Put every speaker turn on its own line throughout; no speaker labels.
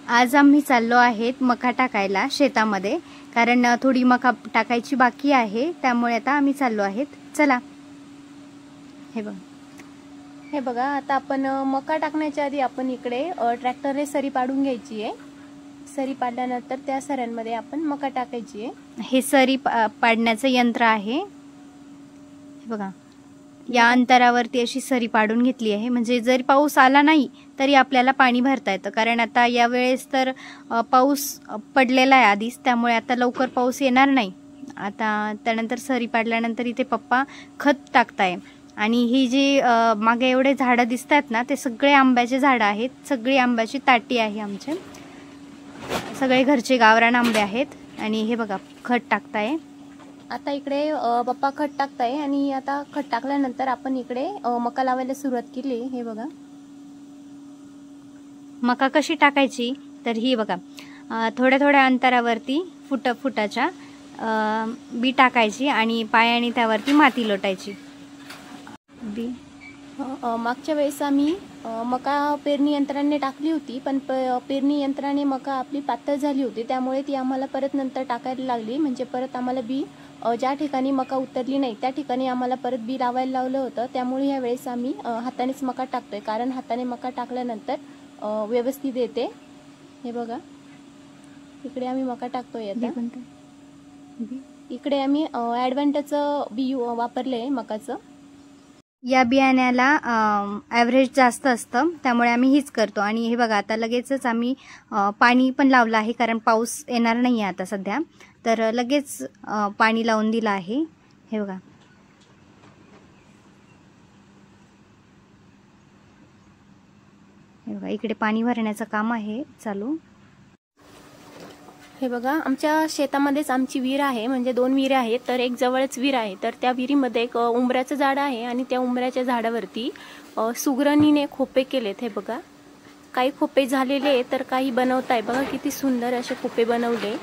आज आम्ही चाललो आहेत मका टाकायला शेतामध्ये, कारण थोडी मका टाकायची बाकी आहे, त्यामुळे आता आम्ही चाललो आहेत। चला। हे बघा आता आपण मका टाकण्याच्या आधी आपण इकडे ट्रॅक्टरने सरी पाडून घ्यायची आहे। सरी पाडल्यानंतर त्या सऱ्यांमध्ये आपण मका टाकायची आहे। हे सरी पाडण्याचं यंत्र आहे। हे बघा, या अंतरावरती अशी सरी पाडून घेतली आहे, म्हणजे जरी पाऊस आला नाही तरी आपल्याला पाणी भरता येतं, कारण आता या वेळेस तर पाऊस पडलेला आहे आधीच, त्यामुळे आता लवकर पाऊस येणार नाही। आता त्यानंतर सरी पाडल्यानंतर इथे पप्पा खत टाकताय, आणि ही जी मागे एवढे झाडं दिसतात ना, ते सगळे आंब्याचे झाडं आहेत, सगळी आंब्याची ताटी आहे आमचे, सगळे घरचे गावरान आंबे आहेत। आणि हे बघा खत टाकताय। आता इकडे पप्पा खत टाकताय, आणि आता खत टाकल्यानंतर आपण इकडे मका लावायला सुरुवात केली। हे बघा मका कशी टाकायची, तर ही बघा थोड्या थोड्या अंतरावरती फुटाच्या बी टाकायची, आणि पायाने त्यावरती माती लोटायची। मागच्या वेळेस आम्ही मका पेरणी यंत्राने टाकली होती, पण पेरणी यंत्राने मका आपली पातळ झाली होती, त्यामुळे ती आम्हाला परत नंतर टाकायला लागली। म्हणजे परत आम्हाला बी ज्या ठिकाणी मका उतरली नाही त्या ठिकाणी आम्हाला परत बी लावायला लावलं होतं, त्यामुळे ह्या वेळेस आम्ही हातानेच मका टाकतोय, कारण हाताने मका टाकल्यानंतर व्यवस्थित येते। हे बघा इकडे आम्ही मका टाकतोय। आता इकडे आम्ही ॲडव्हान्टेजचं बी वापरले मकाचं। या बियाण्याला ॲव्हरेज जास्त असतं, त्यामुळे आम्ही हीच करतो। आणि हे बघा आता लगेचच आम्ही पाणी पण लावलं आहे, कारण पाऊस येणार नाही आहे आता सध्या, तर लगेच पाणी लावून दिलं आहे। हे बघा इकडे पाणी भरण्याचं काम आहे चालू। हे बघा आमच्या शेतामध्येच आमची विहीर आहे, म्हणजे 2 विहिरी आहेत, तर एक जवळच विहीर आहे, तर त्या विहिरीमध्ये एक उंबऱ्याचं झाड आहे, आणि त्या उंबऱ्याच्या झाडावरती सुगरणीने खोपे केलेत। हे बघा काही खोपे झालेले, तर काही बनवताय। बघा किती सुंदर असे खोपे बनवले।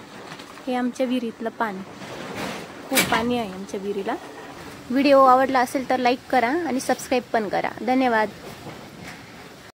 हे आमच्या विहिरीतलं पाणी, खूप पाणी आहे आमच्या विहिरीला। व्हिडिओ आवडला असेल तर लाईक करा आणि सबस्क्राईब पण करा। धन्यवाद।